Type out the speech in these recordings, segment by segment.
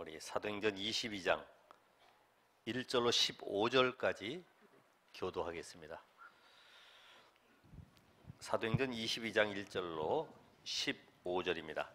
우리 사도행전 22장 1절로 15절까지 교도하겠습니다. 사도행전 22장 1절로 15절입니다.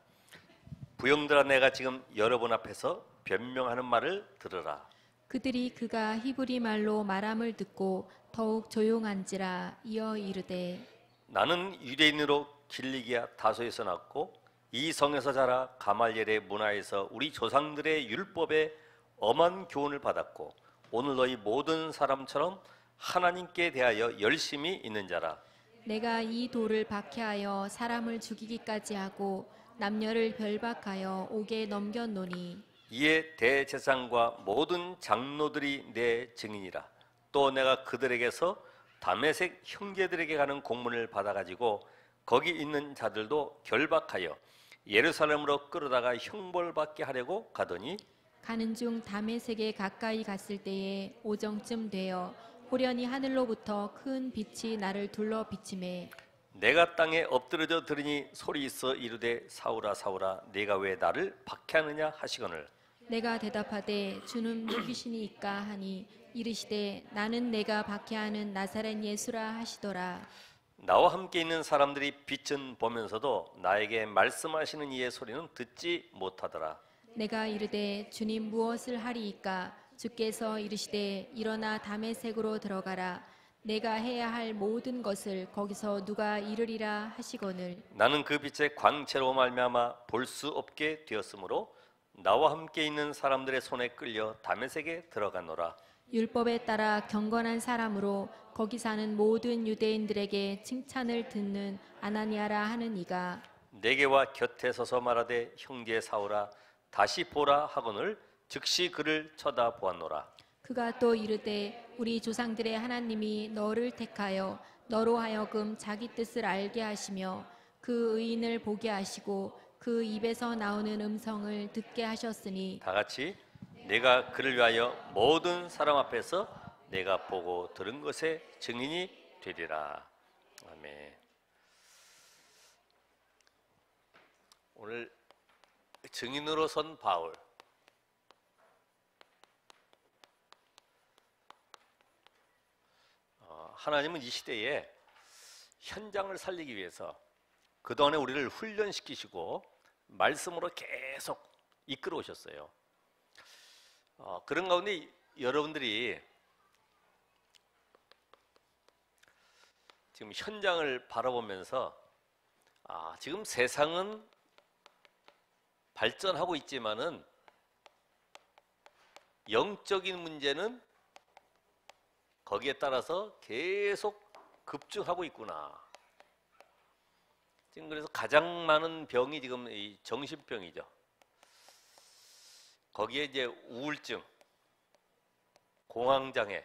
부형들아, 내가 지금 여러분 앞에서 변명하는 말을 들으라. 그들이 그가 히브리 말로 말함을 듣고 더욱 조용한지라. 이어 이르되, 나는 유대인으로 길리기아 다소에서 났고 이 성에서 자라 가말리엘의 문화에서 우리 조상들의 율법에 엄한 교훈을 받았고 오늘 너희 모든 사람처럼 하나님께 대하여 열심히 있는 자라. 내가 이 돌을 박해하여 사람을 죽이기까지 하고 남녀를 결박하여 옥에 넘겼노니 이에 대제사장과 모든 장로들이 내 증인이라. 또 내가 그들에게서 다메섹 형제들에게 가는 공문을 받아가지고 거기 있는 자들도 결박하여 예루살렘으로 끌어다가 형벌받게 하려고 가더니 가는 중 다메섹에 가까이 갔을 때에 오정쯤 되어 호련히 하늘로부터 큰 빛이 나를 둘러 비치매 내가 땅에 엎드러져 들으니 소리 있어 이르되 사울아 사울아 네가 왜 나를 박해하느냐 하시거늘 내가 대답하되 주는 누구시니이까 하니 이르시되 나는 내가 박해하는 나사렛 예수라 하시더라. 나와 함께 있는 사람들이 빛은 보면서도 나에게 말씀하시는 이의 소리는 듣지 못하더라. 내가 이르되 주님 무엇을 하리이까? 주께서 이르시되 일어나 다메섹으로 들어가라. 내가 해야 할 모든 것을 거기서 누가 이르리라 하시거늘 나는 그 빛의 광채로 말미암아 볼 수 없게 되었으므로 나와 함께 있는 사람들의 손에 끌려 다메섹에 들어가노라. 율법에 따라 경건한 사람으로 거기 사는 모든 유대인들에게 칭찬을 듣는 아나니아라 하는 이가 내게와 곁에 서서 말하되 형제 사울아 다시 보라 하거늘 즉시 그를 쳐다보았노라. 그가 또 이르되 우리 조상들의 하나님이 너를 택하여 너로 하여금 자기 뜻을 알게 하시며 그 의인을 보게 하시고 그 입에서 나오는 음성을 듣게 하셨으니 다 같이 내가 그를 위하여 모든 사람 앞에서 내가 보고 들은 것의 증인이 되리라. 아멘. 오늘 증인으로 선 바울, 하나님은 이 시대에 현장을 살리기 위해서 그동안에 우리를 훈련시키시고 말씀으로 계속 이끌어 오셨어요. 그런 가운데 여러분들이 지금 현장을 바라보면서 지금 세상은 발전하고 있지만은 영적인 문제는 거기에 따라서 계속 급증하고 있구나. 지금 그래서 가장 많은 병이 지금 이 정신병이죠. 거기에 이제 우울증, 공황장애,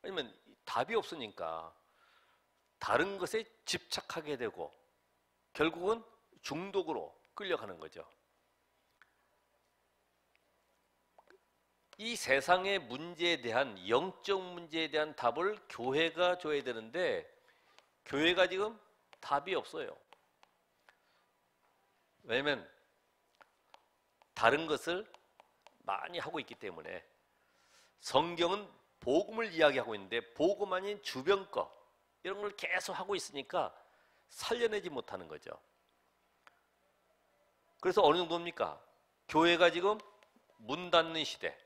아니면 답이 없으니까 다른 것에 집착하게 되고 결국은 중독으로 끌려가는 거죠. 이 세상의 문제에 대한 영적 문제에 대한 답을 교회가 줘야 되는데 교회가 지금 답이 없어요. 왜냐하면 다른 것을 많이 하고 있기 때문에 성경은 복음을 이야기하고 있는데 복음 아닌 주변 거 이런 걸 계속 하고 있으니까 살려내지 못하는 거죠. 그래서 어느 정도입니까? 교회가 지금 문 닫는 시대,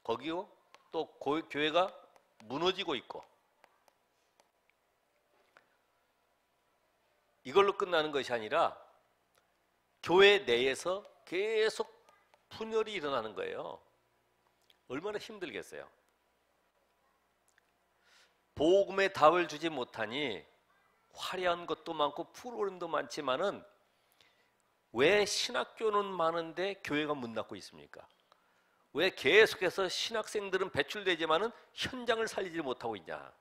거기요 또 교회가 무너지고 있고 이걸로 끝나는 것이 아니라 교회 내에서 계속 분열이 일어나는 거예요. 얼마나 힘들겠어요. 복음의 답을 주지 못하니 화려한 것도 많고 프로그램도 많지만은 왜 신학교는 많은데 교회가 문 닫고 있습니까? 왜 계속해서 신학생들은 배출되지만은 현장을 살리지 못하고 있냐?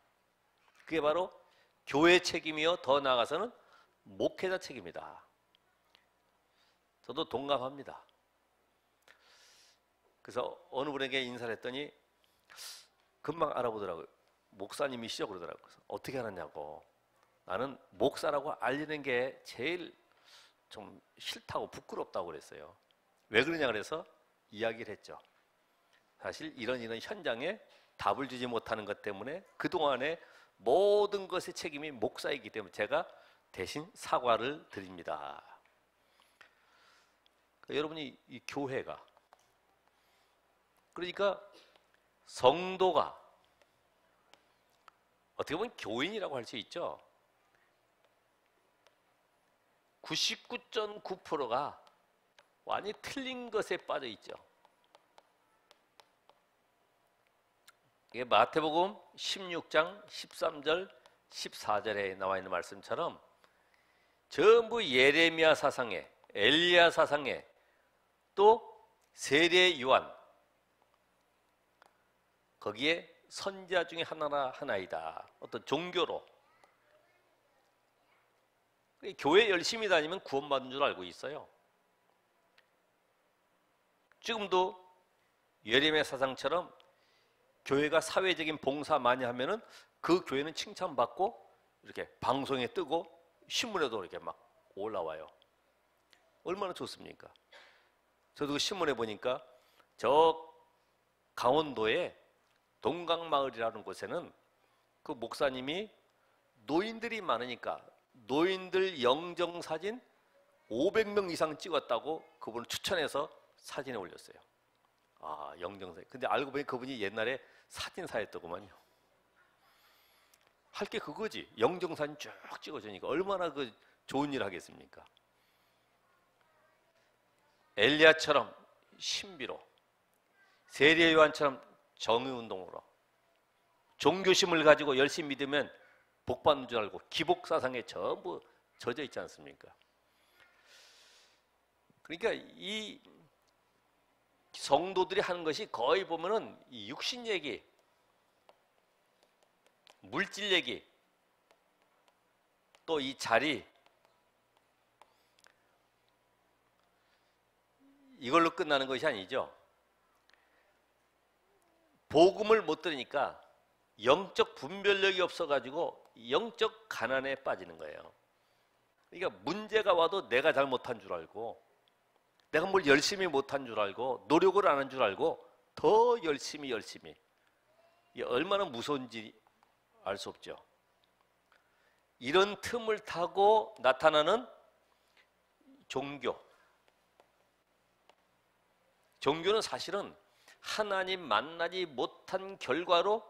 그게 바로 교회 책임이요. 더 나아가서는 목회자 책임이다. 저도 동감합니다. 그래서 어느 분에게 인사를 했더니 금방 알아보더라고요. 목사님이시죠? 그러더라고요. 그래서 어떻게 알았냐고. 나는 목사라고 알리는 게 제일 좀 싫다고 부끄럽다고 그랬어요. 왜 그러냐 그래서 이야기를 했죠. 사실 이런 현장에 답을 주지 못하는 것 때문에 그동안의 모든 것의 책임이 목사이기 때문에 제가 대신 사과를 드립니다. 여러분이 이 교회가, 그러니까 성도가 어떻게 보면 교인이라고 할 수 있죠. 99.9%가 완전히 틀린 것에 빠져 있죠. 이게 마태복음 16장 13절 14절에 나와 있는 말씀처럼 전부 예레미야 사상에, 엘리야 사상에, 또 세례 요한, 거기에 선지자 중에 하나이다. 어떤 종교로 교회 열심히 다니면 구원받는 줄 알고 있어요. 지금도 예레미야 사상처럼 교회가 사회적인 봉사 많이 하면은 그 교회는 칭찬받고 이렇게 방송에 뜨고 신문에도 이렇게 막 올라와요. 얼마나 좋습니까? 저도 그 신문에 보니까 저 강원도에 동강마을이라는 곳에는 그 목사님이 노인들이 많으니까 노인들 영정사진 500명 이상 찍었다고 그분을 추천해서 사진에 올렸어요. 아, 영정사진. 근데 알고 보니 그분이 옛날에 사진사였더구만요. 할 게 그거지. 영정사진 쭉 찍어주니까 얼마나 그 좋은 일 하겠습니까? 엘리야처럼 신비로, 세례 요한처럼 정의운동으로, 종교심을 가지고 열심히 믿으면 복받는 줄 알고 기복사상에 전부 젖어 있지 않습니까? 그러니까 이 성도들이 하는 것이 거의 보면은 이 육신 얘기, 물질 얘기, 또 이 자리, 이걸로 끝나는 것이 아니죠. 복음을 못 들으니까 영적 분별력이 없어가지고 영적 가난에 빠지는 거예요. 그러니까 문제가 와도 내가 잘못한 줄 알고, 내가 뭘 열심히 못한 줄 알고, 노력을 안 한 줄 알고 더 열심히 이게 얼마나 무서운지 알 수 없죠. 이런 틈을 타고 나타나는 종교는 사실은 하나님 만나지 못한 결과로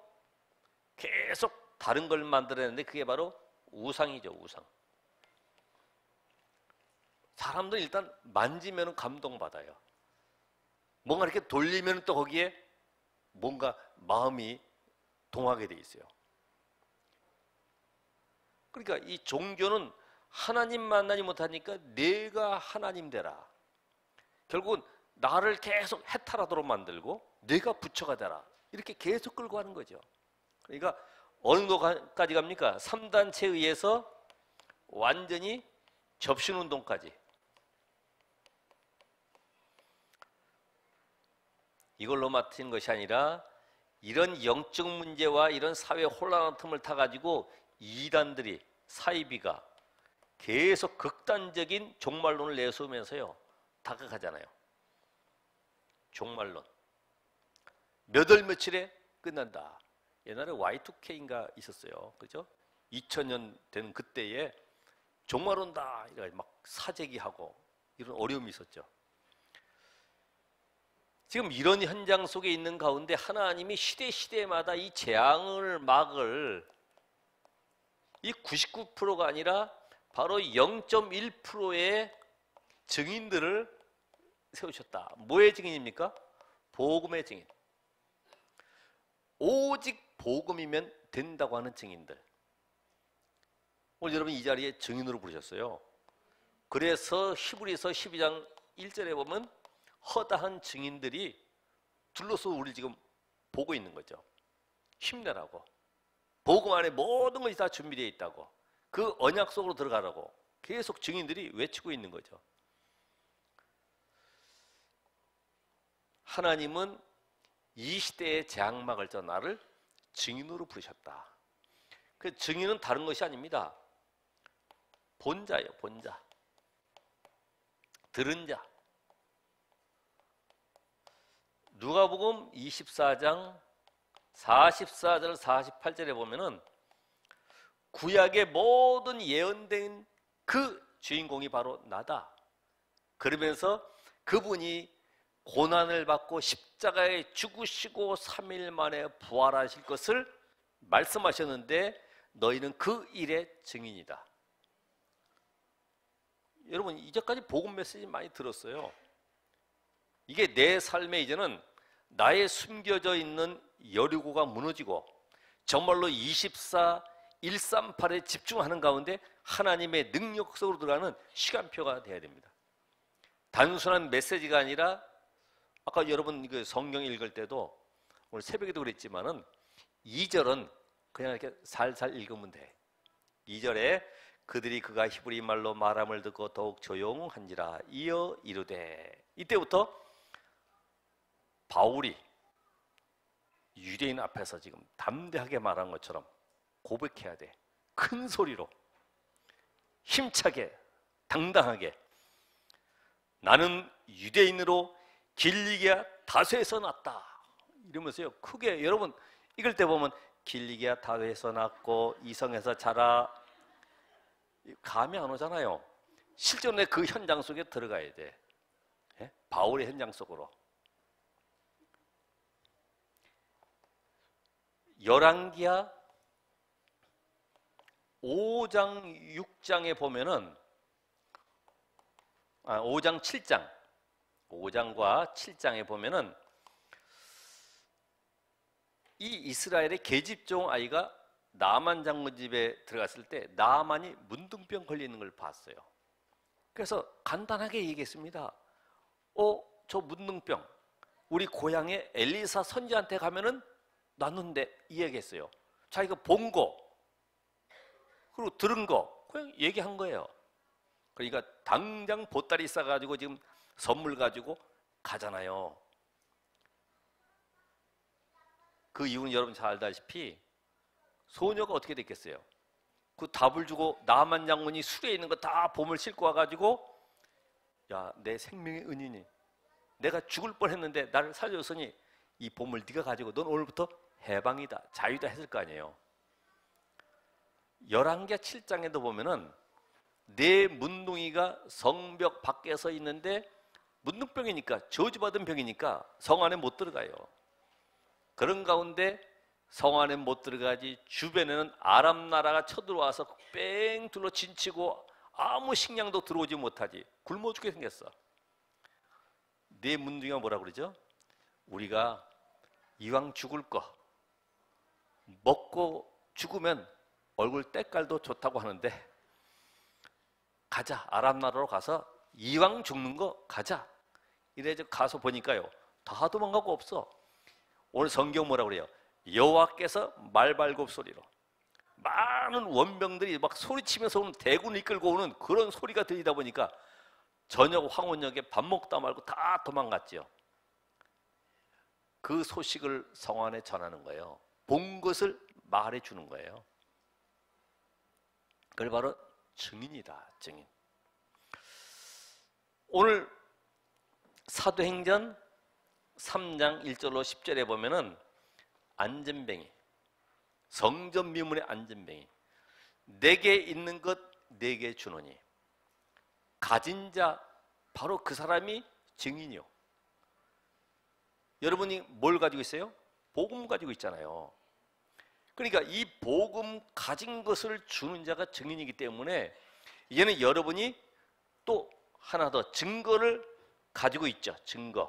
계속 다른 걸 만들어내는데 그게 바로 우상이죠. 우상. 사람들은 일단 만지면 감동받아요. 뭔가 이렇게 돌리면 또 거기에 뭔가 마음이 동하게 돼 있어요. 그러니까 이 종교는 하나님 만나지 못하니까 내가 하나님 되라. 결국은 나를 계속 해탈하도록 만들고 내가 부처가 되라. 이렇게 계속 끌고 가는 거죠. 그러니까 어느 정도까지 갑니까? 3단체에 의해서 완전히 접신운동까지. 이걸로 맡은 것이 아니라 이런 영적 문제와 이런 사회 혼란한 틈을 타가지고 이단들이, 사이비가 계속 극단적인 종말론을 내세우면서요 다각하잖아요. 종말론. 몇 월 며칠에 끝난다. 옛날에 Y2K인가 있었어요. 그죠? 2000년 되는 그때에 종말 온다. 이렇게 막 사재기하고 이런 어려움이 있었죠. 지금 이런 현장 속에 있는 가운데 하나님이 시대마다 이 재앙을 막을 이 99%가 아니라 바로 0.1%의 증인들을 세우셨다. 뭐의 증인입니까? 복음의 증인. 오직 복음이면 된다고 하는 증인들. 오늘 여러분 이 자리에 증인으로 부르셨어요. 그래서 히브리서 12장 1절에 보면 허다한 증인들이 둘러서 우리를 지금 보고 있는 거죠. 힘내라고. 복음 안에 모든 것이 다 준비되어 있다고. 그 언약 속으로 들어가라고 계속 증인들이 외치고 있는 거죠. 하나님은 이 시대의 재앙막을 저 나를 증인으로 부르셨다. 그 증인은 다른 것이 아닙니다. 본자예요, 본자. 들은 자. 누가복음 24장 44절 48절에 보면은 구약의 모든 예언된 그 주인공이 바로 나다. 그러면서 그분이 고난을 받고 십자가에 죽으시고 3일 만에 부활하실 것을 말씀하셨는데 너희는 그 일의 증인이다. 여러분 이제까지 복음 메시지 많이 들었어요. 이게 내 삶에 이제는 나의 숨겨져 있는 여리고가 무너지고 정말로 24, 138에 집중하는 가운데 하나님의 능력 속으로 들어가는 시간표가 돼야 됩니다. 단순한 메시지가 아니라 아까 여러분 그 성경 읽을 때도 오늘 새벽에도 그랬지만은 2절은 그냥 이렇게 살살 읽으면 돼. 2절에 그들이 그가 히브리 말로 말함을 듣고 더욱 조용한지라 이어 이르되, 이때부터 바울이 유대인 앞에서 지금 담대하게 말한 것처럼 고백해야 돼. 큰 소리로 힘차게 당당하게 나는 유대인으로 길리기아 다소에서 났다 이러면서요 크게, 여러분 읽을 때 보면 길리기아 다소에서 났고 이성에서 자라, 감이 안 오잖아요. 실제로 그 현장 속에 들어가야 돼. 예? 바울의 현장 속으로. 열왕기하 5장 6장에 보면은 5장 7장 5장과 7장에 보면은 이 이스라엘의 계집종 아이가 나만 장군 집에 들어갔을 때 나만이 문둥병 걸리는 걸 봤어요. 그래서 간단하게 얘기했습니다. 저 문둥병 우리 고향에 엘리사 선지한테 가면은 놨는데 이야기했어요. 자기가 본 거 그리고 들은 거 그냥 얘기한 거예요. 그러니까 당장 보따리 싸가지고 지금 선물 가지고 가잖아요. 그 이유는 여러분 잘 알다시피 소녀가 어떻게 됐겠어요? 그 답을 주고 나만 장군이 수레에 있는 거 다 보물 싣고 와가지고 야, 내 생명의 은인이 내가 죽을 뻔했는데 나를 살려줬으니 이 보물 네가 가지고 넌 오늘부터 해방이다, 자유다 했을 거 아니에요. 열왕기하 7장에도 보면은 내 문둥이가 성벽 밖에서 있는데 문둥병이니까 저주받은 병이니까 성 안에 못 들어가요. 그런 가운데 성 안에 못 들어가지 주변에는 아람 나라가 쳐들어와서 뺑 둘러 진치고 아무 식량도 들어오지 못하지. 굶어 죽게 생겼어. 내 문둥이가 뭐라 그러죠? 우리가 이왕 죽을 거 먹고 죽으면 얼굴 때깔도 좋다고 하는데 가자, 아람 나라로 가서 이왕 죽는 거 가자. 이래 가서 보니까요 다 도망가고 없어. 오늘 성경 뭐라 그래요? 여호와께서 말발굽 소리로 많은 원병들이 막 소리치면서 오는 대군을 이끌고 오는 그런 소리가 들리다 보니까 저녁 황혼역에 밥 먹다 말고 다 도망갔죠. 그 소식을 성 안에 전하는 거예요. 본 것을 말해 주는 거예요. 그게 바로 증인이다, 증인. 오늘 사도행전 3장 1절로 10절에 보면은 안전뱅이, 성전 미문의 안전뱅이, 내게 있는 것 내게 주노니, 가진 자 바로 그 사람이 증인이요. 여러분이 뭘 가지고 있어요? 복음 가지고 있잖아요. 그러니까 이 복음 가진 것을 주는 자가 증인이기 때문에 이제는 여러분이 또 하나 더 증거를 가지고 있죠. 증거.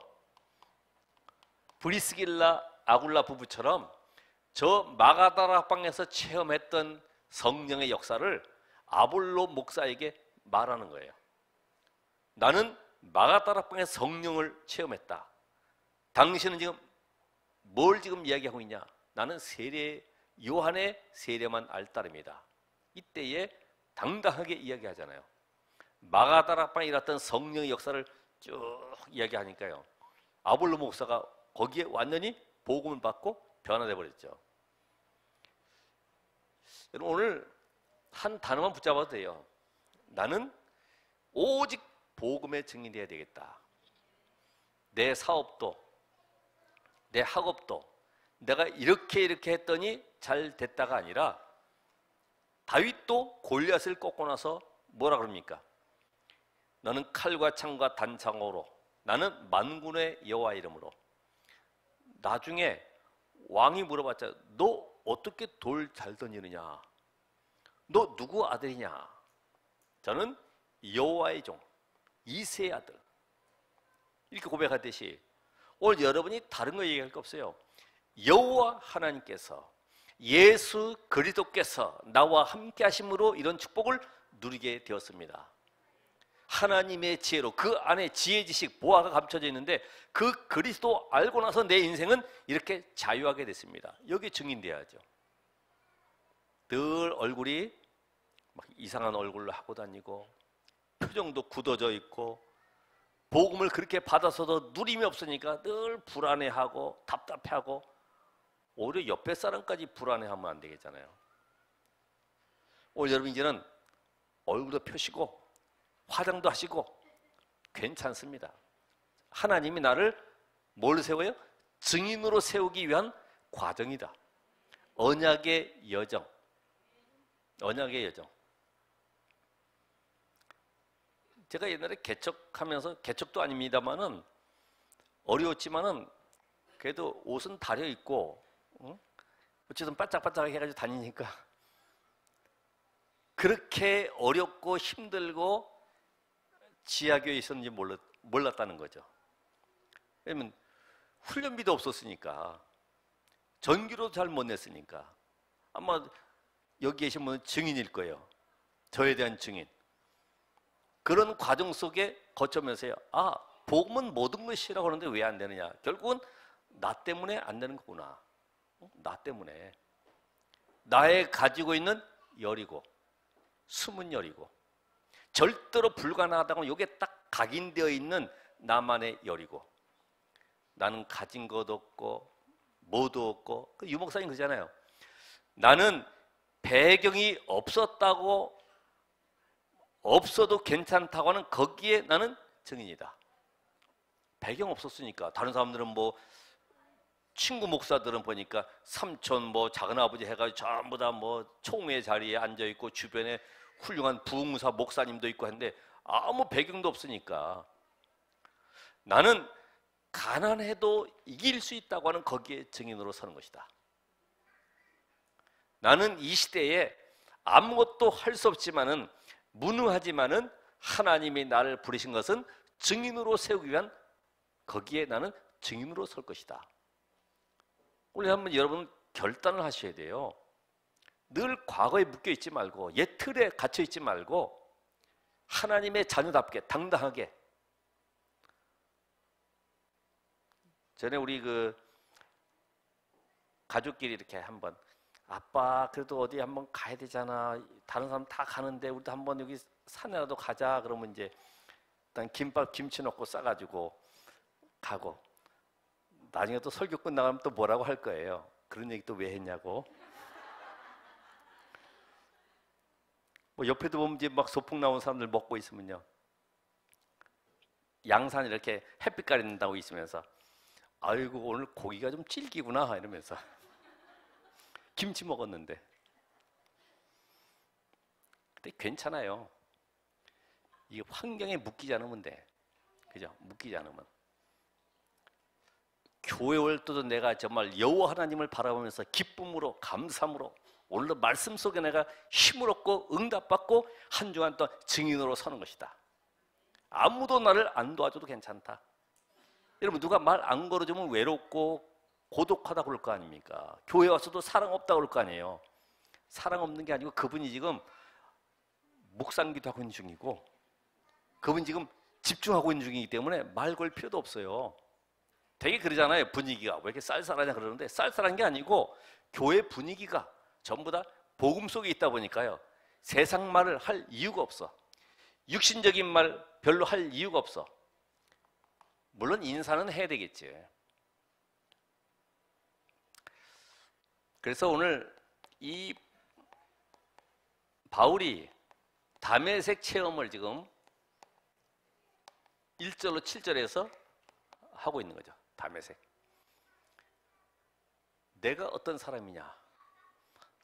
브리스길라 아굴라 부부처럼 저 마가다라 방에서 체험했던 성령의 역사를 아볼로 목사에게 말하는 거예요. 나는 마가다라 방에 성령을 체험했다. 당신은 지금 뭘 지금 이야기하고 있냐? 나는 요한의 세례만 알 따름이다. 이때에 당당하게 이야기하잖아요. 마가다라 방에 일어났던 성령의 역사를 쭉 이야기하니까요. 아볼로 목사가 거기에 완전히 복음을 받고 변화돼 버렸죠. 여러분 오늘 한 단어만 붙잡아도 돼요. 나는 오직 복음의 증인이 되어야 되겠다. 내 사업도, 내 학업도 내가 이렇게 했더니 잘 됐다가 아니라, 다윗도 골리앗을 꺾고 나서 뭐라 그럽니까? 너는 칼과 창과 단창으로, 나는 만군의 여호와 이름으로. 나중에 왕이 물어봤자, 너 어떻게 돌 잘 던지느냐? 너 누구 아들이냐? 저는 여호와의 종, 이새의 아들. 이렇게 고백하듯이 오늘 여러분이 다른 거 얘기할 거 없어요. 여호와 하나님께서, 예수 그리스도께서 나와 함께 하심으로 이런 축복을 누리게 되었습니다. 하나님의 지혜로, 그 안에 지혜, 지식, 보화가 감춰져 있는데 그 그리스도 알고 나서 내 인생은 이렇게 자유하게 됐습니다. 여기 증인돼야죠. 늘 얼굴이 막 이상한 얼굴로 하고 다니고 표정도 굳어져 있고 복음을 그렇게 받아서도 누림이 없으니까 늘 불안해하고 답답해하고, 오히려 옆에 사람까지 불안해하면 안 되겠잖아요. 오늘 여러분 이제는 얼굴도 펴시고 화장도 하시고 괜찮습니다. 하나님이 나를 뭘 세워요? 증인으로 세우기 위한 과정이다. 언약의 여정. 언약의 여정. 제가 옛날에 개척하면서, 개척도 아닙니다만은 어려웠지만은 그래도 옷은 다려 입고 어쨌든 바짝바짝하게 해가지고 다니니까 그렇게 어렵고 힘들고 지하교에 있었는지 몰랐다는 거죠. 왜냐면 훈련비도 없었으니까, 전기도 잘 못 냈으니까. 아마 여기 계신 분은 증인일 거예요. 저에 대한 증인. 그런 과정 속에 거쳐면서요, 아, 복음은 모든 것이라고 하는데 왜 안 되느냐? 결국은 나 때문에 안 되는 거구나. 나 때문에. 나의 가지고 있는 열이고, 숨은 열이고, 절대로 불가능하다고 이게 딱 각인되어 있는 나만의 열이고, 나는 가진 것도 없고 뭐도 없고, 유 목사님 그러잖아요. 나는 배경이 없었다고, 없어도 괜찮다고 하는 거기에 나는 증인이다. 배경 없었으니까. 다른 사람들은 뭐 친구 목사들은 보니까 삼촌 뭐 작은아버지 해가지고 전부 다 뭐 총회 자리에 앉아있고 주변에 훌륭한 부흥사 목사님도 있고 하는데 아무 배경도 없으니까 나는 가난해도 이길 수 있다고 하는 거기에 증인으로 서는 것이다. 나는 이 시대에 아무것도 할 수 없지만은, 무능하지만은 하나님이 나를 부르신 것은 증인으로 세우기 위한, 거기에 나는 증인으로 설 것이다. 오늘 한번 여러분 결단을 하셔야 돼요. 늘 과거에 묶여 있지 말고, 옛 틀에 갇혀 있지 말고, 하나님의 자녀답게 당당하게. 전에 우리 그 가족끼리 이렇게 한번, 아빠 그래도 어디 한번 가야 되잖아. 다른 사람 다 가는데 우리도 한번 여기 산에라도 가자. 그러면 이제 일단 김밥 김치 넣고 싸가지고 가고, 나중에 또 설교 끝나가면 또 뭐라고 할 거예요. 그런 얘기 또 왜 했냐고. 뭐 옆에도 보면 이제 막 소풍 나온 사람들 먹고 있으면요, 양산 이렇게 햇빛 가린다고 있으면서, 아이고 오늘 고기가 좀 질기구나 이러면서 김치 먹었는데. 근데 괜찮아요. 이게 환경에 묶이지 않으면 돼. 그죠? 묶이지 않으면. 교회 올 때도 내가 정말 여호와 하나님을 바라보면서 기쁨으로, 감사함으로, 오늘도 말씀 속에 내가 힘을 얻고 응답받고 한 주간 또 증인으로 서는 것이다. 아무도 나를 안 도와줘도 괜찮다. 여러분, 누가 말 안 걸어주면 외롭고 고독하다고 그럴 거 아닙니까? 교회 와서도 사랑 없다고 그럴 거 아니에요. 사랑 없는 게 아니고 그분이 지금 묵상기도 하고 있는 중이고, 그분이 지금 집중하고 있는 중이기 때문에 말 걸 필요도 없어요. 되게 그러잖아요. 분위기가 왜 이렇게 쌀쌀하냐 그러는데, 쌀쌀한 게 아니고 교회 분위기가 전부 다 복음 속에 있다 보니까요, 세상 말을 할 이유가 없어. 육신적인 말 별로 할 이유가 없어. 물론 인사는 해야 되겠지. 그래서 오늘 이 바울이 다메섹 체험을 지금 1절로 7절에서 하고 있는 거죠. 다메섹. 내가 어떤 사람이냐?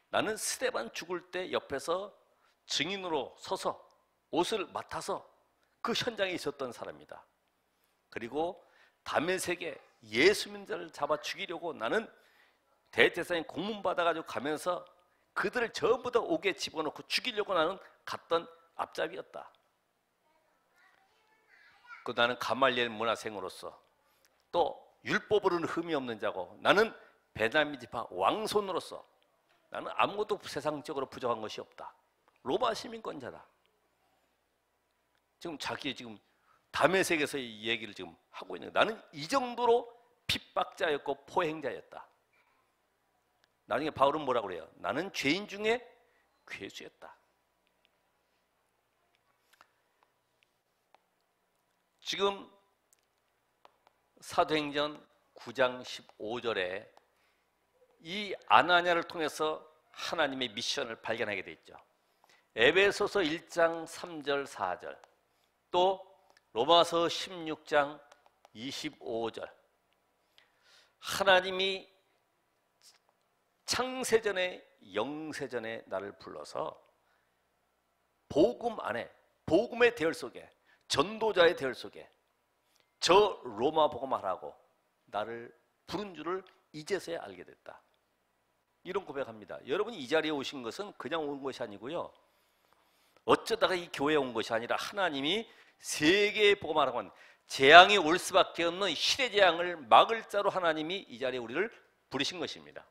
나는 스데반 죽을 때 옆에서 증인으로 서서 옷을 맡아서 그 현장에 있었던 사람이다. 그리고 다메섹에 예수 믿는 자를 잡아 죽이려고 나는 대제사장이 공문 받아가지고 가면서 그들을 전부 다 옥에 집어넣고 죽이려고 나는 갔던 앞잡이였다. 그 나는 가말리엘 문화생으로서 또 율법으로는 흠이 없는 자고 나는 베냐민 지파 왕손으로서 나는 아무것도 세상적으로 부족한 것이 없다. 로마 시민권자다. 지금 지금 다메섹에서 이 얘기를 지금 하고 있는 거예요. 나는 이 정도로 핍박자였고 포행자였다. 나중에 바울은 뭐라고 그래요? 나는 죄인 중에 괴수였다. 지금 사도행전 9장 15절에 이 아나니아를 통해서 하나님의 미션을 발견하게 돼 있죠. 에베소서 1장 3절 4절 또 로마서 16장 25절 하나님이 창세전에 영세전에 나를 불러서 복음 안에 복음의 대열 속에 전도자의 대열 속에 저 로마 복음하라고 나를 부른 줄을 이제서야 알게 됐다. 이런 고백합니다. 여러분이 이 자리에 오신 것은 그냥 온 것이 아니고요. 어쩌다가 이 교회에 온 것이 아니라 하나님이 세계의 복음하라고 하는 재앙이 올 수밖에 없는 시대 재앙을 막을 자로 하나님이 이 자리에 우리를 부르신 것입니다.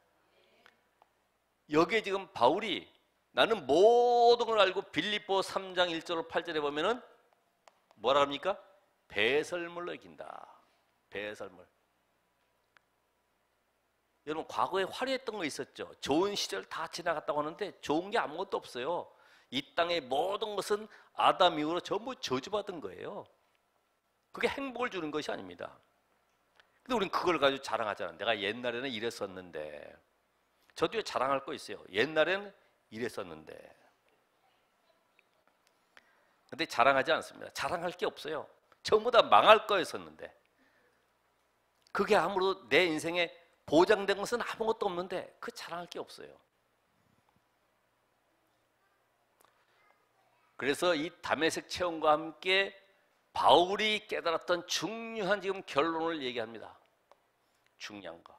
여기에 지금 바울이 나는 모든 걸 알고 빌립보 3장 1절 8절에 보면은 뭐라 합니까? 배설물로 이긴다. 배설물. 여러분 과거에 화려했던 거 있었죠. 좋은 시절 다 지나갔다고 하는데 좋은 게 아무것도 없어요. 이 땅의 모든 것은 아담 이후로 전부 저주받은 거예요. 그게 행복을 주는 것이 아닙니다. 근데 우리는 그걸 가지고 자랑하잖아요. 내가 옛날에는 이랬었는데. 저도 자랑할 거 있어요. 옛날에는 이랬었는데. 근데 자랑하지 않습니다. 자랑할 게 없어요. 전부 다 망할 거였었는데. 그게 아무로 내 인생에 보장된 것은 아무것도 없는데 그 자랑할 게 없어요. 그래서 이 다메섹 체험과 함께 바울이 깨달았던 중요한 지금 결론을 얘기합니다. 중요한 거.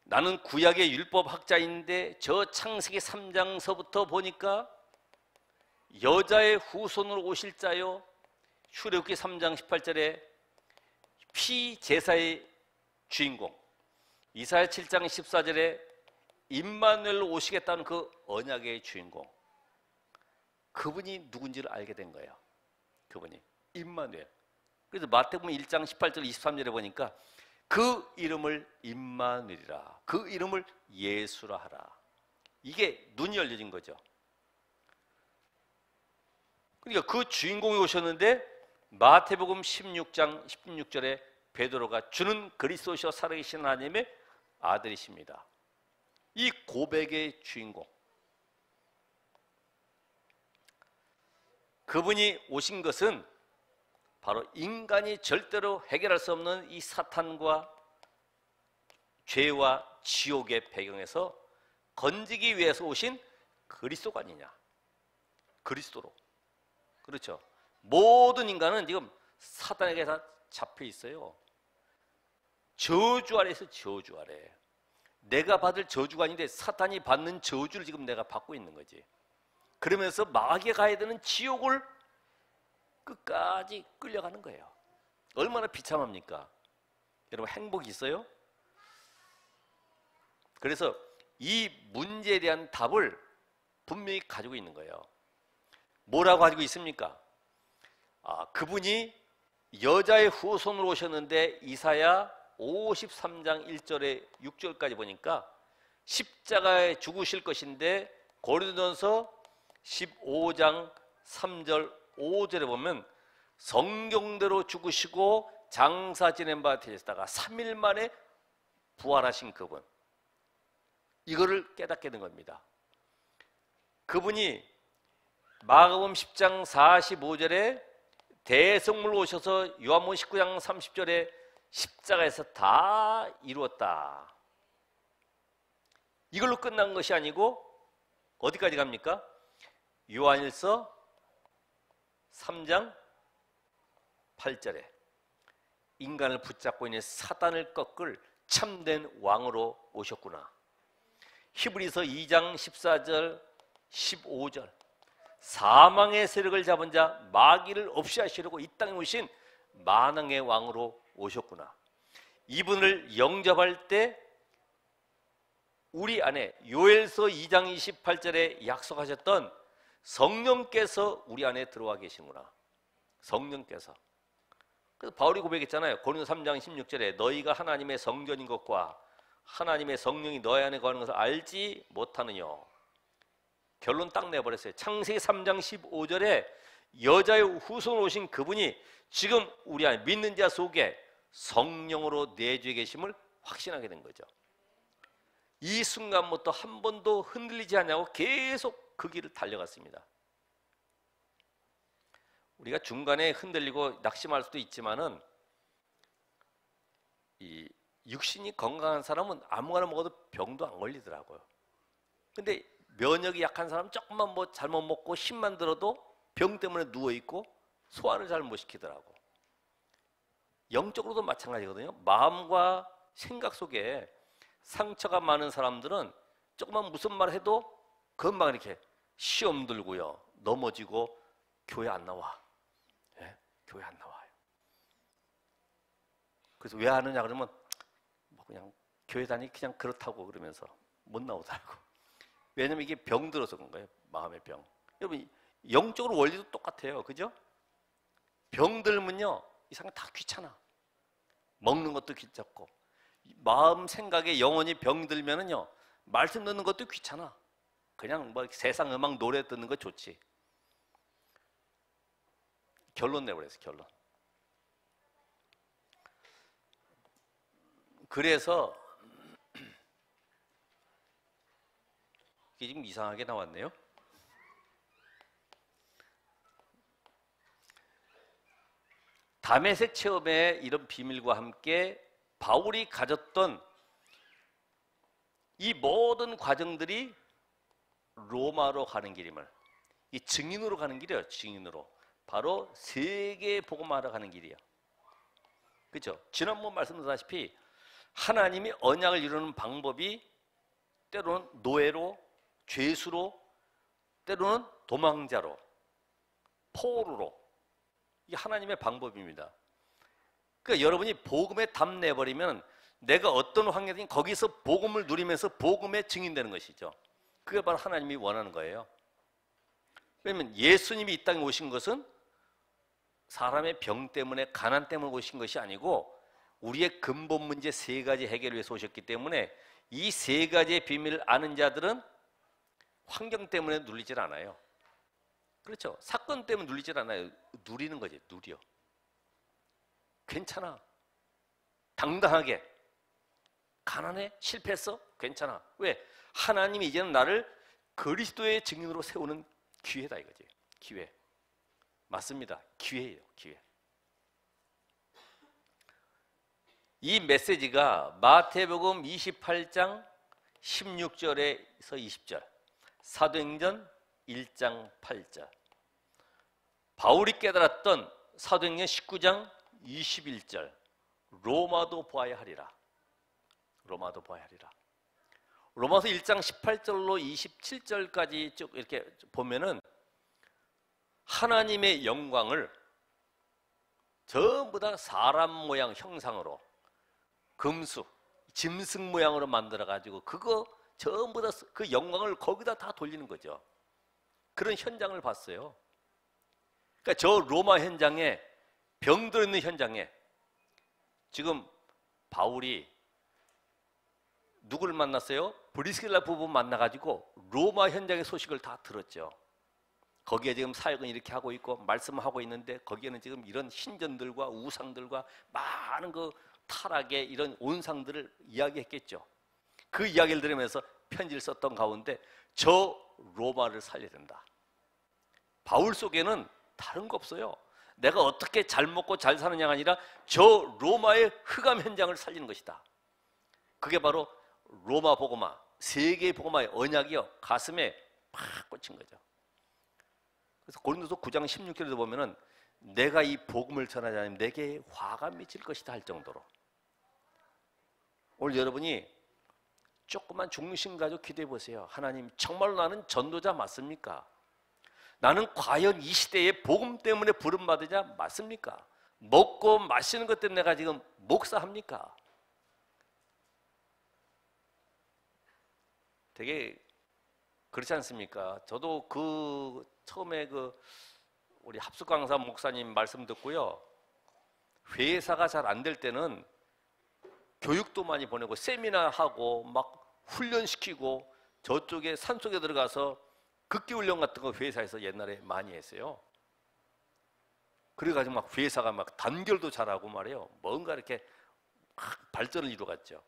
나는 구약의 율법 학자인데 저 창세기 3장서부터 보니까 여자의 후손으로 오실 자요. 출애굽기 3장 18절에 피제사의 주인공, 이사야 7장 14절에 임마누엘로 오시겠다는 그 언약의 주인공, 그분이 누군지를 알게 된 거예요. 그분이 임마누엘. 그래서 마태복음 1장 18절 23절에 보니까 그 이름을 임마누엘이라, 그 이름을 예수라 하라. 이게 눈이 열려진 거죠. 그러니까 그 주인공이 오셨는데 마태복음 16장 16절에 베드로가 주는 그리스도시여 살아계신 하나님의 아들이십니다. 이 고백의 주인공, 그분이 오신 것은 바로 인간이 절대로 해결할 수 없는 이 사탄과 죄와 지옥의 배경에서 건지기 위해서 오신 그리스도가 아니냐. 그리스도로. 그렇죠. 모든 인간은 지금 사탄에게 다 잡혀 있어요. 저주 아래에서 저주 아래. 내가 받을 저주가 아닌데 사탄이 받는 저주를 지금 내가 받고 있는 거지. 그러면서 마귀가 가야 되는 지옥을 끝까지 끌려가는 거예요. 얼마나 비참합니까? 여러분 행복이 있어요? 그래서 이 문제에 대한 답을 분명히 가지고 있는 거예요. 뭐라고 가지고 있습니까? 그분이 여자의 후손으로 오셨는데 이사야 53장 1절에 6절까지 보니까 십자가에 죽으실 것인데 고린도전서 15장 3절 5절에 보면 성경대로 죽으시고 장사 지낸 바 되셨다가 3일 만에 부활하신 그분, 이거를 깨닫게 된 겁니다. 그분이 마가복음 10장 45절에 대성물 오셔서 요한복음 19장 30절에 십자가에서 다 이루었다. 이걸로 끝난 것이 아니고 어디까지 갑니까? 요한일서 3장 8절에 인간을 붙잡고 있는 사단을 꺾을 참된 왕으로 오셨구나. 히브리서 2장 14절 15절 사망의 세력을 잡은 자 마귀를 없이 하시려고 이 땅에 오신 만왕의 왕으로 오셨구나. 이분을 영접할 때 우리 안에 요엘서 2장 28절에 약속하셨던 성령께서 우리 안에 들어와 계시구나. 성령께서. 그래서 바울이 고백했잖아요. 고린도 3장 16절에 너희가 하나님의 성전인 것과 하나님의 성령이 너희 안에 거하는 것을 알지 못하느냐. 결론 딱 내버렸어요. 창세기 3장 15절에 여자의 후손으로 오신 그분이 지금 우리 안에 믿는 자 속에 성령으로 내주에 계심을 확신하게 된 거죠. 이 순간부터 한 번도 흔들리지 않냐고 계속 그 길을 달려갔습니다. 우리가 중간에 흔들리고 낙심할 수도 있지만은 이 육신이 건강한 사람은 아무거나 먹어도 병도 안 걸리더라고요. 근데 면역이 약한 사람은 조금만 뭐 잘못 먹고 힘만 들어도 병 때문에 누워 있고 소화를 잘 못 시키더라고. 영적으로도 마찬가지거든요. 마음과 생각 속에 상처가 많은 사람들은 조금만 무슨 말 해도 금방 이렇게 시험 들고요, 넘어지고 교회 안 나와. 네? 교회 안 나와요. 그래서 왜 하느냐 그러면 뭐 그냥 교회 다니기 그냥 그렇다고 그러면서 못 나오더라고. 왜냐면 이게 병 들어서 그런 거예요. 마음의 병. 여러분 영적으로 원리도 똑같아요. 그죠? 병 들면요 이상하게 다 귀찮아. 먹는 것도 귀찮고 마음 생각에 영혼이 병 들면은요 말씀 듣는 것도 귀찮아. 그냥 뭐 세상 음악 노래 듣는 거 좋지. 결론 내버렸어. 결론. 그래서 이게 지금 이상하게 나왔네요. 다메섹 체험의 이런 비밀과 함께 바울이 가졌던 이 모든 과정들이 로마로 가는 길임을, 이 증인으로 가는 길이에요. 증인으로. 바로 세계 복음하러 가는 길이에요. 그렇죠? 지난번 말씀드렸다시피 하나님이 언약을 이루는 방법이 때로는 노예로, 죄수로, 때로는 도망자로, 포로로, 이게 하나님의 방법입니다. 그러니까 여러분이 복음에 답 내버리면 내가 어떤 환경이든 거기서 복음을 누리면서 복음의 증인되는 것이죠. 그게 바로 하나님이 원하는 거예요. 왜냐하면 예수님이 이 땅에 오신 것은 사람의 병 때문에, 가난 때문에 오신 것이 아니고 우리의 근본 문제 세 가지 해결을 위해서 오셨기 때문에 이 세 가지의 비밀을 아는 자들은 환경 때문에 눌리질 않아요. 그렇죠? 사건 때문에 눌리질 않아요. 누리는 거지. 누려. 괜찮아. 당당하게. 가난해? 실패했어? 괜찮아. 왜? 하나님이 이제는 나를 그리스도의 증인으로 세우는 기회다 이거지. 기회. 맞습니다. 기회예요. 기회. 이 메시지가 마태복음 28장 16절에서 20절, 사도행전 1장 8절, 바울이 깨달았던 사도행전 19장 21절, 로마도 보아야 하리라. 로마도 보아야 하리라. 로마서 1장 18절로 27절까지 쭉 이렇게 보면은 하나님의 영광을 전부 다 사람 모양 형상으로, 금수, 짐승 모양으로 만들어 가지고 그거 전부 다 그 영광을 거기다 다 돌리는 거죠. 그런 현장을 봤어요. 그러니까 저 로마 현장에, 병들 있는 현장에 지금 바울이 누구를 만났어요? 브리스길라 부부 만나가지고 로마 현장의 소식을 다 들었죠. 거기에 지금 사역은 이렇게 하고 있고 말씀하고 있는데 거기에는 지금 이런 신전들과 우상들과 많은 그 타락의 이런 온상들을 이야기했겠죠. 그 이야기를 들으면서 편지를 썼던 가운데 저 로마를 살려야 된다. 바울 속에는 다른 거 없어요. 내가 어떻게 잘 먹고 잘 사느냐가 아니라 저 로마의 흑암 현장을 살리는 것이다. 그게 바로 로마 복음화, 세계 복음화의 언약이요, 가슴에 팍 꽂힌 거죠. 그래서 고린도서 9장 16절에도 보면은 내가 이 복음을 전하지 않으면 내게 화가 미칠 것이다 할 정도로. 오늘 여러분이 조금만 중심 가지고 기도해 보세요. 하나님, 정말로 나는 전도자 맞습니까? 나는 과연 이 시대에 복음 때문에 부름받으자 맞습니까? 먹고 마시는 것 때문에 내가 지금 목사합니까? 되게 그렇지 않습니까? 저도 처음에 우리 합숙 강사 목사님 말씀 듣고요, 회사가 잘 안 될 때는 교육도 많이 보내고 세미나 하고 막 훈련시키고 저쪽에 산속에 들어가서 극기훈련 같은 거 회사에서 옛날에 많이 했어요. 그래가지고 막 회사가 막 단결도 잘하고 말이에요. 뭔가 이렇게 막 발전을 이루어갔죠.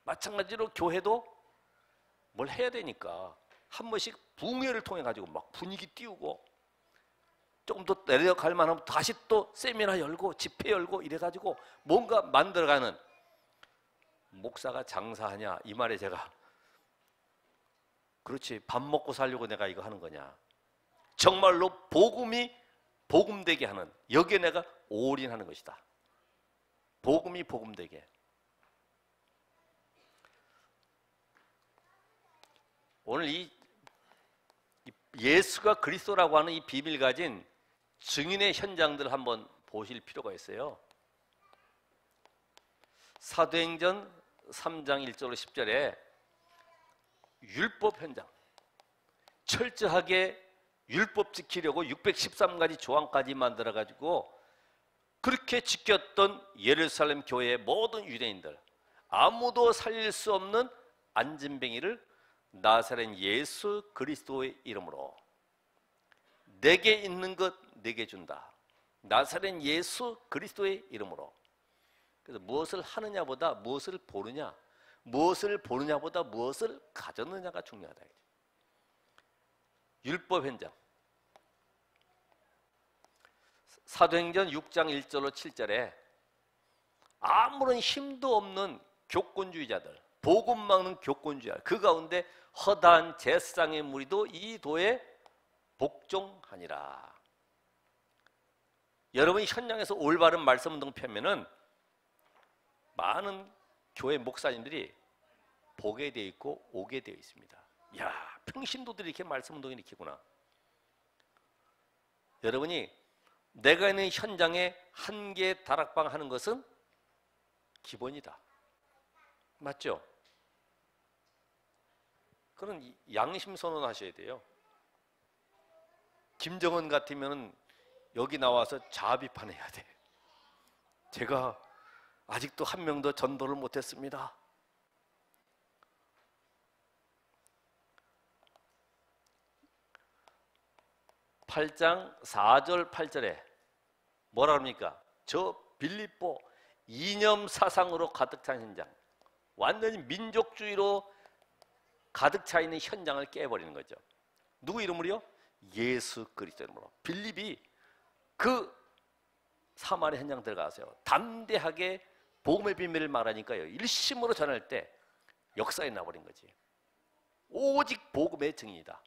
마찬가지로 교회도 뭘 해야 되니까 한 번씩 붕회를 통해 가지고 막 분위기 띄우고 조금 더 내려갈 만하면 다시 또 세미나 열고 집회 열고 이래가지고 뭔가 만들어가는. 목사가 장사하냐 이 말에 제가 그렇지, 밥 먹고 살려고 내가 이거 하는 거냐. 정말로 복음이 복음되게 하는, 여기에 내가 올인하는 것이다. 복음이 복음되게. 오늘 이 예수가 그리스도라고 하는 이 비밀 가진 증인의 현장들을 한번 보실 필요가 있어요. 사도행전 3장 1절로 10절에 율법 현장, 철저하게 율법 지키려고 613가지 조항까지 만들어가지고 그렇게 지켰던 예루살렘 교회의 모든 유대인들, 아무도 살릴 수 없는 안진뱅이를 나사렛 예수 그리스도의 이름으로 내게 있는 것 내게 준다. 나사렛 예수 그리스도의 이름으로. 그래서 무엇을 하느냐보다 무엇을 보느냐, 무엇을 보느냐보다 무엇을 가졌느냐가 중요하다. 율법 현장. 사도행전 6장 1절로 7절에 아무런 힘도 없는 교권주의자들, 복음 막는 교권주의자, 그 가운데 허다한 제사장의 무리도 이 도에 복종하니라. 여러분이 현장에서 올바른 말씀 운동 펴면은 많은 교회 목사님들이 보게 되어 있고 오게 되어 있습니다. 야, 평신도들이 이렇게 말씀 운동을 일으키구나. 여러분이 내가 있는 현장에 한 개의 다락방 하는 것은 기본이다. 맞죠? 그런 양심 선언하셔야 돼요. 김정은 같으면 여기 나와서 자아 비판해야 돼. 제가 아직도 한 명도 전도를 못했습니다. (8장 4절 8절에) 뭐라 합니까? 저 빌립보 이념 사상으로 가득 찬 현장, 완전히 민족주의로 가득 차 있는 현장을 깨버리는 거죠. 누구 이름으로요? 예수 그리스도 이름으로. 빌립이 그 사마리아 현장 들어가세요. 담대하게 복음의 비밀을 말하니까요, 일심으로 전할 때 역사에 나버린 거지. 오직 복음의 증인이다.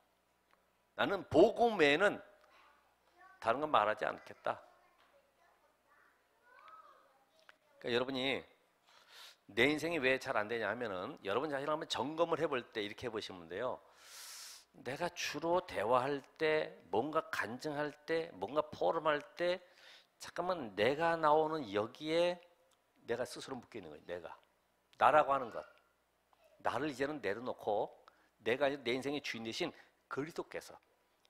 나는 복음 외에는 다른 건 말하지 않겠다. 그러니까 여러분이 내 인생이 왜 잘 안 되냐 하면은 여러분 자신을 한번 점검을 해볼 때 이렇게 해보시면 돼요. 내가 주로 대화할 때, 뭔가 간증할 때, 뭔가 포럼할 때 잠깐만 내가 나오는 여기에 내가 스스로 묶여 있는 거예요. 내가. 나라고 하는 것. 나를 이제는 내려놓고 내가 내 인생의 주인 대신 그리스도께서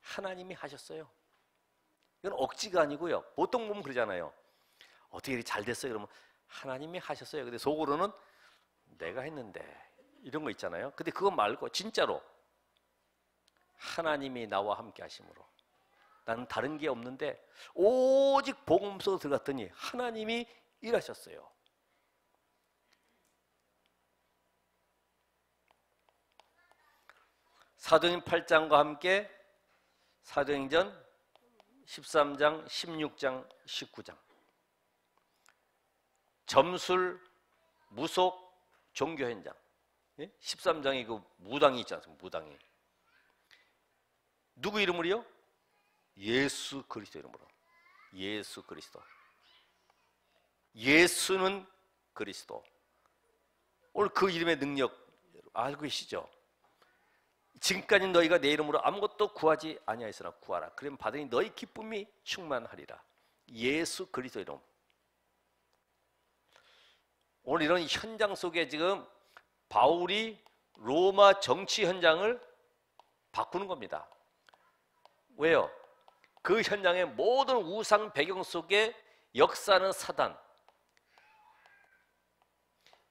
하나님이 하셨어요. 이건 억지가 아니고요. 보통 보면 그러잖아요. 어떻게 이렇게 잘 됐어요? 그러면 하나님이 하셨어요. 근데 속으로는 내가 했는데 이런 거 있잖아요. 근데 그거 말고 진짜로 하나님이 나와 함께 하심으로 나는 다른 게 없는데 오직 복음 속으로 들어갔더니 하나님이 일하셨어요. 사도행전 8장과 함께 사도행전 13장, 16장, 19장. 점술, 무속, 종교 현장. 13장이 그 무당이 있지 않습니까? 무당이. 누구 이름으로요? 예수 그리스도 이름으로. 예수 그리스도. 예수는 그리스도. 오늘 그 이름의 능력 알고 계시죠? 지금까지 너희가 내 이름으로 아무것도 구하지 아니하였으나 구하라. 그러면 받으니 너희 기쁨이 충만하리라. 예수 그리스도 이름. 오늘 이런 현장 속에 지금 바울이 로마 정치 현장을 바꾸는 겁니다. 왜요? 그 현장의 모든 우상 배경 속에 역사는 사단.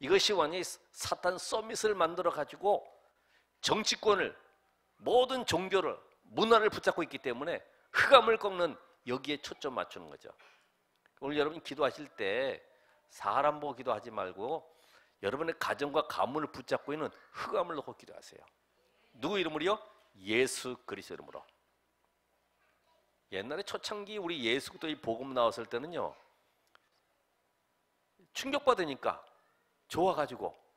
이것이 완전히 사탄 서밋을 만들어 가지고 정치권을, 모든 종교를, 문화를 붙잡고 있기 때문에 흑암을 꺾는, 여기에 초점 맞추는 거죠. 오늘 여러분 기도하실 때 사람 보고 기도하지 말고 여러분의 가정과 가문을 붙잡고 있는 흑암을 놓고 기도하세요. 누구 이름으로요? 예수 그리스도 이름으로. 옛날에 초창기 우리 예수 그리스도의 복음 나왔을 때는요, 충격받으니까 좋아가지고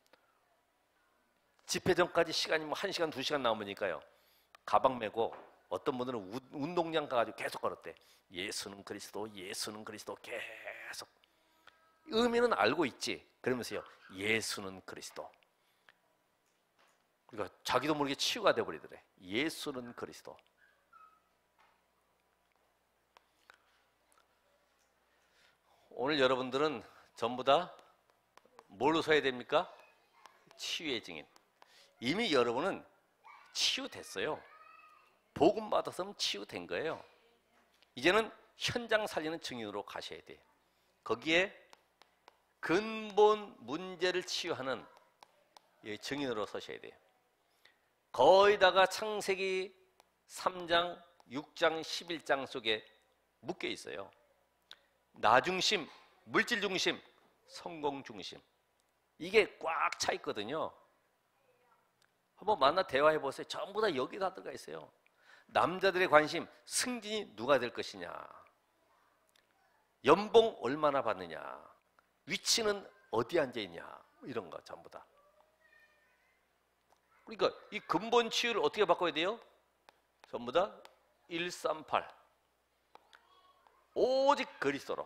집회 전까지 시간이 뭐 1시간, 2시간 남으니까요, 가방 메고 어떤 분들은 운동장 가가지고 계속 걸었대. 예수는 그리스도, 예수는 그리스도 계속. 의미는 알고 있지. 그러면서요, 예수는 그리스도. 그러니까 자기도 모르게 치유가 돼버리더래. 예수는 그리스도. 오늘 여러분들은 전부 다 뭘로 서야 됩니까? 치유의 증인. 이미 여러분은 치유됐어요. 복음 받아서는 치유된 거예요. 이제는 현장 살리는 증인으로 가셔야 돼요. 거기에 근본 문제를 치유하는 증인으로 서셔야 돼요. 거의 다가 창세기 3장, 6장, 11장 속에 묶여 있어요. 나 중심, 물질 중심, 성공 중심. 이게 꽉 차 있거든요. 한번 만나 대화해 보세요. 전부 다 여기 다 들어가 있어요. 남자들의 관심, 승진이 누가 될 것이냐, 연봉 얼마나 받느냐, 위치는 어디 앉아 있냐, 이런 거 전부 다. 그러니까 이 근본 치유를 어떻게 바꿔야 돼요? 전부 다 138. 오직 그리스도로.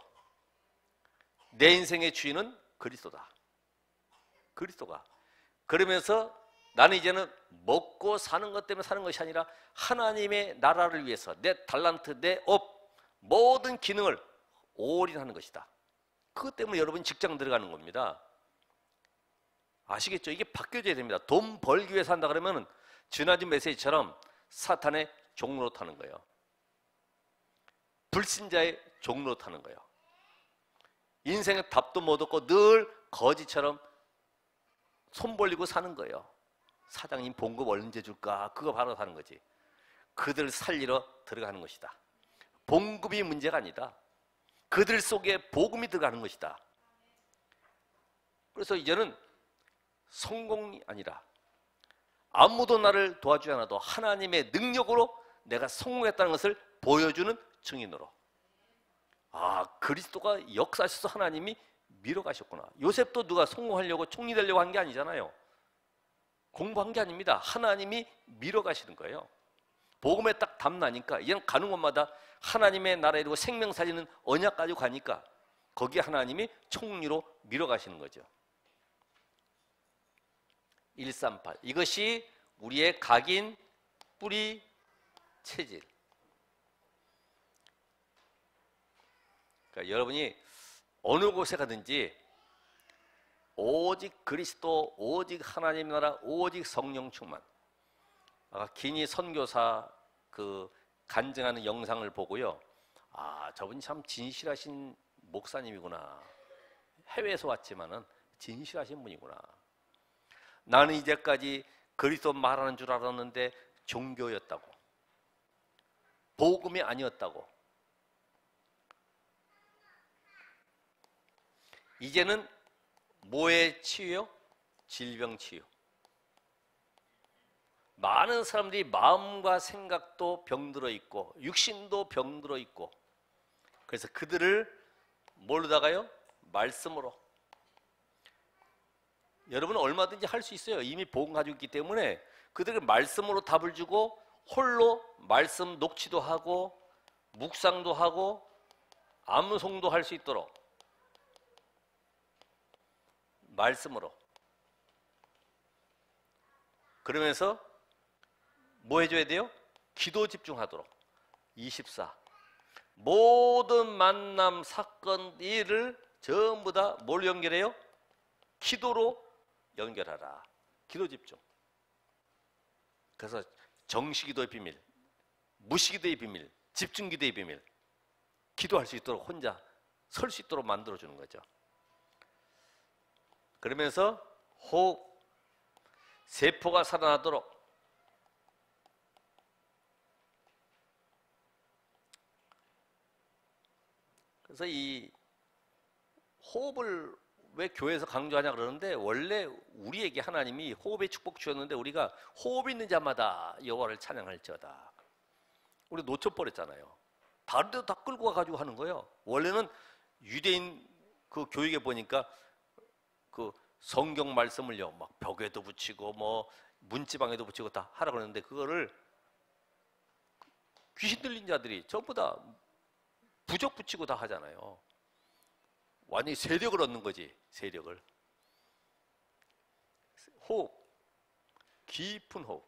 내 인생의 주인은 그리스도다. 그리스도가. 그러면서 나는 이제는 먹고 사는 것 때문에 사는 것이 아니라 하나님의 나라를 위해서 내 달란트, 내 업, 모든 기능을 올인하는 것이다. 그것 때문에 여러분 직장 들어가는 겁니다. 아시겠죠? 이게 바뀌어져야 됩니다. 돈 벌기 위해 산다 그러면 지난주 메시지처럼 사탄의 종로 타는 거예요. 불신자의 종로 타는 거예요. 인생의 답도 못 얻고 늘 거지처럼 손 벌리고 사는 거예요. 사장님 봉급 언제 줄까? 그거 바로 사는 거지. 그들 살리러 들어가는 것이다. 봉급이 문제가 아니다. 그들 속에 복음이 들어가는 것이다. 그래서 이제는 성공이 아니라 아무도 나를 도와주지 않아도 하나님의 능력으로 내가 성공했다는 것을 보여주는 증인으로. 아, 그리스도가 역사하셔서 하나님이 밀어가셨구나. 요셉도 누가 성공하려고 총리 되려고 한 게 아니잖아요. 공부한 게 아닙니다. 하나님이 밀어가시는 거예요. 복음에 딱 담나니까 이제는 가는 곳마다 하나님의 나라 이루고 생명 살리는 언약 가지고 가니까 거기에 하나님이 총리로 밀어가시는 거죠. 138. 이것이 우리의 각인, 뿌리, 체질. 그러니까 여러분이 어느 곳에 가든지 오직 그리스도, 오직 하나님 나라, 오직 성령 충만. 아까 기니 선교사 그 간증하는 영상을 보고요, 아, 저분이 참 진실하신 목사님이구나. 해외에서 왔지만은 진실하신 분이구나. 나는 이제까지 그리스도 말하는 줄 알았는데 종교였다고, 복음이 아니었다고. 이제는 뭐의 치유요? 질병 치유. 많은 사람들이 마음과 생각도 병들어 있고 육신도 병들어 있고, 그래서 그들을 뭘로다가요? 말씀으로. 여러분은 얼마든지 할 수 있어요. 이미 복음 가지고 있기 때문에 그들을 말씀으로 답을 주고 홀로 말씀 녹취도 하고 묵상도 하고 암송도 할 수 있도록 말씀으로. 그러면서 뭐 해줘야 돼요? 기도 집중하도록. 24. 모든 만남, 사건, 일을 전부 다 뭘 연결해요? 기도로 연결하라. 기도 집중. 그래서 정시기도의 비밀, 무시기도의 비밀, 집중기도의 비밀, 기도할 수 있도록 혼자 설 수 있도록 만들어주는 거죠. 그러면서 호흡, 세포가 살아나도록. 그래서 이 호흡을 왜 교회에서 강조하냐 그러는데, 원래 우리에게 하나님이 호흡의 축복 주셨는데 우리가 호흡 있는 자마다 여호와를 찬양할지어다. 우리 놓쳐버렸잖아요. 다른 데도 다 끌고 가가지고 하는 거예요. 원래는 유대인 그 교육에 보니까 그 성경 말씀을요 막 벽에도 붙이고 뭐 문지방에도 붙이고 다 하라 그러는데, 그거를 귀신 들린 자들이 전부 다 부적 붙이고 다 하잖아요. 완전히 세력을 얻는 거지. 세력을. 호흡, 깊은 호흡.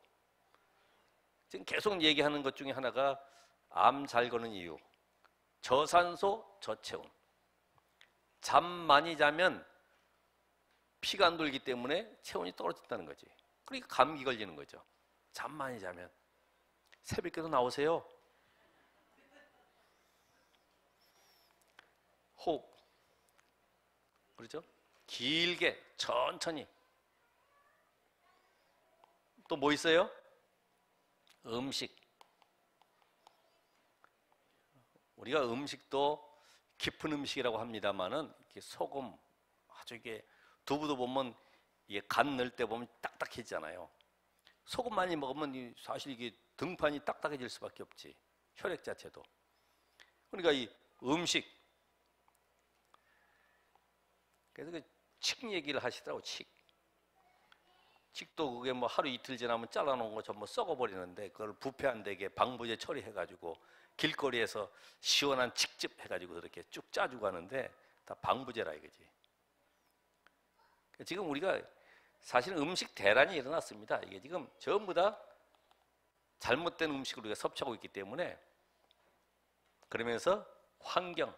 지금 계속 얘기하는 것 중에 하나가 암 잘 거는 이유, 저산소 저체온. 잠 많이 자면 피가 안 돌기 때문에 체온이 떨어진다는 거지. 그러니까 감기 걸리는 거죠. 잠 많이 자면. 새벽에도 나오세요. 호흡. 그렇죠? 길게 천천히. 또 뭐 있어요? 음식. 우리가 음식도 깊은 음식이라고 합니다만은 이렇게 소금, 아주 이게 두부도 보면 이게 간 넣을 때 보면 딱딱해지잖아요. 소금 많이 먹으면 사실 이게 등판이 딱딱해질 수밖에 없지. 혈액 자체도. 그러니까 이 음식. 그래서 그 칡 얘기를 하시더라고. 칡도 그게 뭐 하루 이틀 지나면 잘라놓은 거 전부 썩어버리는데, 그걸 부패 안 되게 방부제 처리해가지고 길거리에서 시원한 칡즙 해가지고 그렇게 쭉 짜주고 하는데 다 방부제라 이거지. 지금 우리가 사실은 음식 대란이 일어났습니다. 이게 지금 전부 다 잘못된 음식을 우리가 섭취하고 있기 때문에. 그러면서 환경,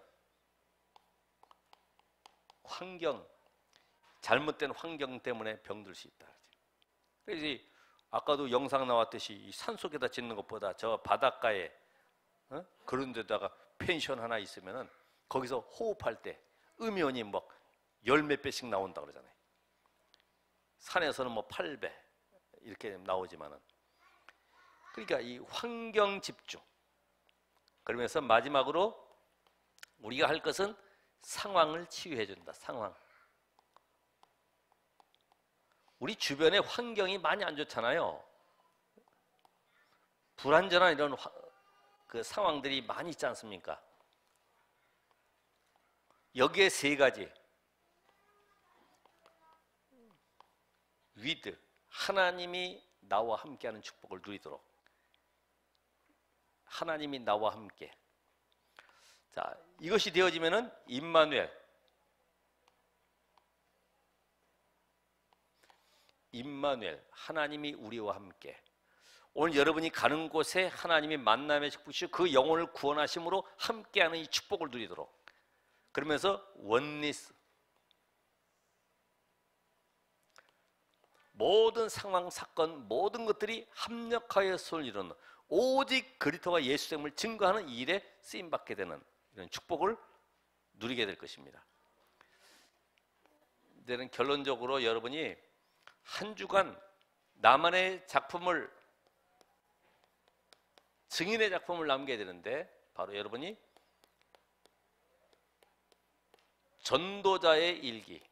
잘못된 환경 때문에 병들 수 있다. 그래서 아까도 영상 나왔듯이 이 산속에다 짓는 것보다 저 바닷가에 그런 데다가 펜션 하나 있으면은 거기서 호흡할 때 음이온이 뭐 열 몇 배씩 나온다 그러잖아요. 산에서는 뭐 8배 이렇게 나오지만은. 그러니까 이 환경 집중. 그러면서 마지막으로 우리가 할 것은 상황을 치유해 준다. 상황. 우리 주변에 환경이 많이 안 좋잖아요. 불안전한 이런 그 상황들이 많이 있지 않습니까? 여기에 세 가지. 위드, 하나님이 나와 함께하는 축복을 누리도록. 하나님이 나와 함께. 자, 이것이 되어지면은 임마누엘, 하나님이 우리와 함께. 오늘 여러분이 가는 곳에 하나님이 만남의 축복이시고 그 영혼을 구원하심으로 함께하는 이 축복을 누리도록. 그러면서 원리스, 모든 상황, 사건, 모든 것들이 합력하여 손을 이루는, 오직 그리스도와 예수됨을 증거하는 이 일에 쓰임받게 되는 이런 축복을 누리게 될 것입니다. 이제는 결론적으로 여러분이 한 주간 나만의 작품을, 증인의 작품을 남겨야 되는데, 바로 여러분이 전도자의 일기.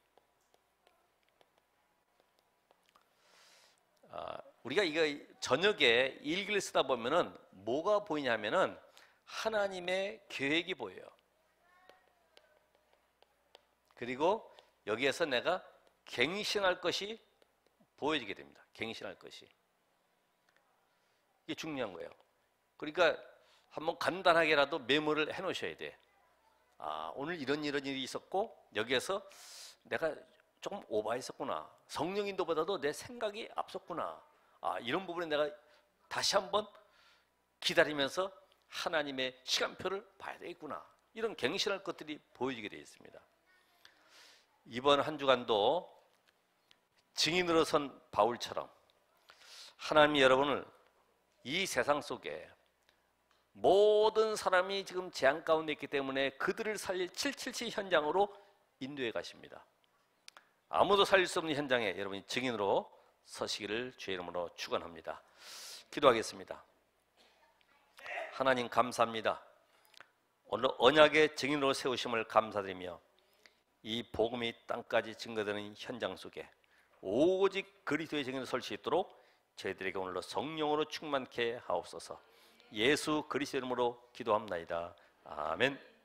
우리가 이거 저녁에 일기를 쓰다 보면은 뭐가 보이냐면은 하나님의 계획이 보여요. 그리고 여기에서 내가 갱신할 것이 보여지게 됩니다. 갱신할 것이. 이게 중요한 거예요. 그러니까 한번 간단하게라도 메모를 해 놓으셔야 돼. 아, 오늘 이런 일이 있었고 여기에서 내가 조금 오버했었구나. 성령 인도보다도 내 생각이 앞섰구나. 아, 이런 부분에 내가 다시 한번 기다리면서 하나님의 시간표를 봐야 되겠구나. 이런 갱신할 것들이 보여지게 되어 있습니다. 이번 한 주간도 증인으로 선 바울처럼 하나님이 여러분을 이 세상 속에 모든 사람이 지금 재앙 가운데 있기 때문에 그들을 살릴 777 현장으로 인도해 가십니다. 아무도 살릴 수 없는 현장에 여러분이 증인으로 서시기를 주의 이름으로 축원합니다. 기도하겠습니다. 하나님 감사합니다. 오늘 언약의 증인으로 세우심을 감사드리며 이 복음이 땅까지 증거되는 현장 속에 오직 그리스도의 증인으로 설 수 있도록 저희들에게 오늘로 성령으로 충만케 하옵소서. 예수 그리스도 이름으로 기도합나이다. 아멘.